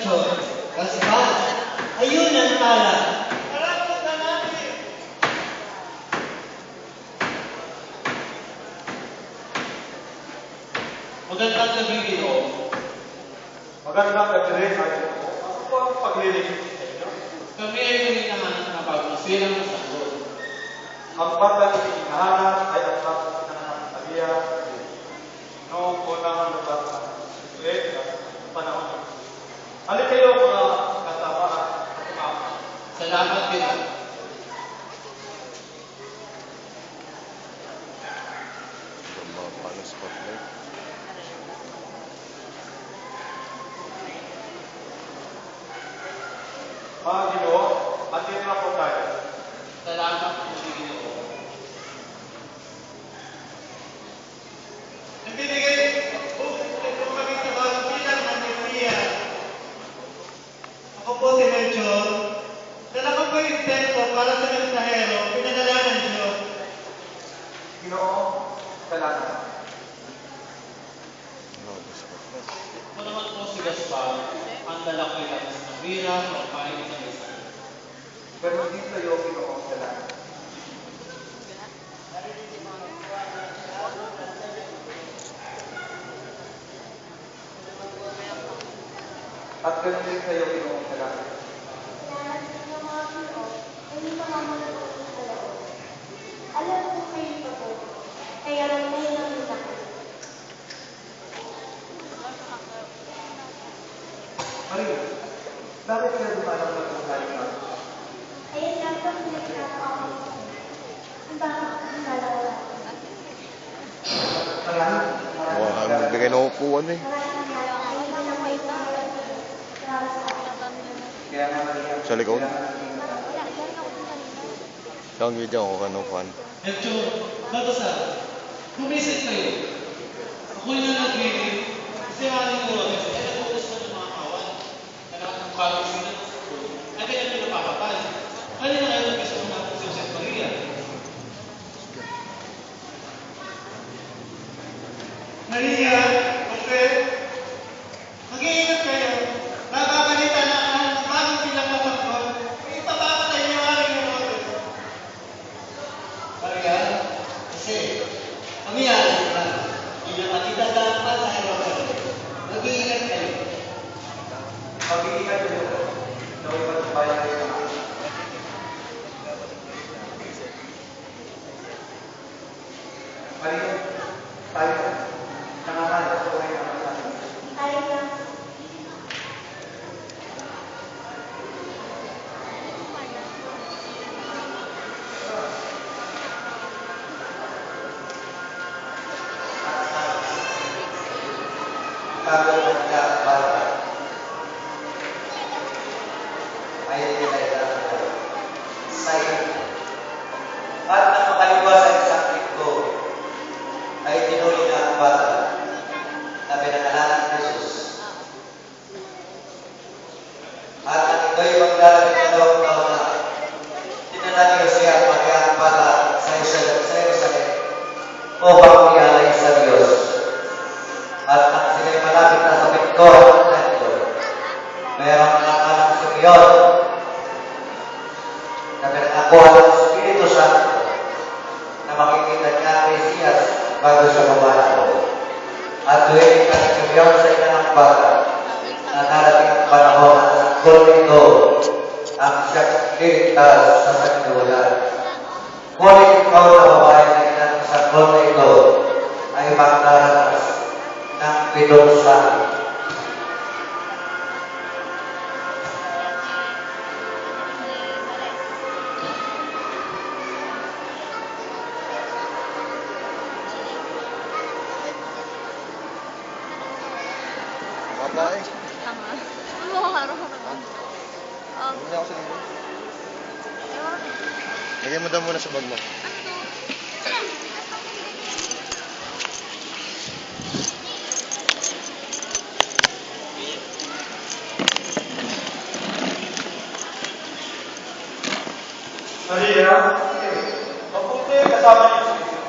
Melchor. Kasbas, ayun ang tala. Magandang gabi dito. Magandang gabi rin. Ako po ang paglilingkod sa inyo. Kami ay hinahanap na bagong silang sagot. Ang batang hinahanap ay ang batang hinahanap ng Maria. Noong unang lugar ng Siswe at panahon. Halika kayo mga kasama at kumama. Salamat din. Paano spotlight? Mga Ginoo, atin na po tayo. Salamat po sa Ginoo. Nagbibigay po kami sa bagong silang ng Maria. Ako po si Melchor. Dala ko po yung teksto para sa mensahero, pinadala ng Diyos. Ginoo, salamat. Ako naman po si Gaspar, ang lalaki ng Mira, magpahin sa isa. Pero hindi sa'yo, Ginoo, salamat. At ganun din sa'yo, Ginoo, salamat. Alam ko kayo pa po, kaya lang may nakita ko. Maria, bakit ka dumalang na kung tayo ka? Ayun lang po, nagkakawa ko. Ang baka ang dalawa. Maraming Mukhang nagbigay ng upuan eh. Ayun lang may pangalan para sa akin. Kaya nga Maria, Sa likod? kailangan natin Sa ang video ko kanong fan. Melchor, Baltasar, bumisit kayo. Ako'y na nag-reading kasi maraming oras ay nag-uusap ng mga kawan na ng bagong silang sagot ay kaya pinapakapal. Kaya na kayo nag-isa ng mga si Jose Maria. Maria, Jose, mag-iingat kayo. Nagkakalita na ang bagong silang kasakot. Ipapapatay niyo ang aking Herodes. Maria, kasi, pamiyalan ko lang. Hindi naman itadaan pa sa Herodes. Mag-iingat kayo. mag-iingat kayo. Ikaw ay magbayan kayo ng akin. Maria, tayo nangahanap sa buhay naman natin. Ayun lang. Bago magkabata ay pinagdadala sa iyo. At ang makaliwasan sa ko ay tinuli na ang bata na pinangalan ng Jesus. At ang ito'y magdalagin na dalawang taon na tinanagin siya pagka ang bata sa Jerusalem upang ialay sa Diyos. At nang sila'y malapit na sa pinto ng templo, mayroong nakalang Simeon na pinakakuha ng Espiritu Santo na makikita niya ang Mesiyas bago siya bumanaw. At tuwing ang Simeon sa ina ng bata na darating ang panahon at sanggol nito ang siyang liligtas sa sanlibutan. Ngunit ikaw na babae na ina ng sanggol na ito ay magdaranas ng pinunsahan. Babae. Tama. Ano mo araw ko naman? Hindi ako sa libo. Lagay mo daw muna sa bag mo. Maria, mabuti kasama niyo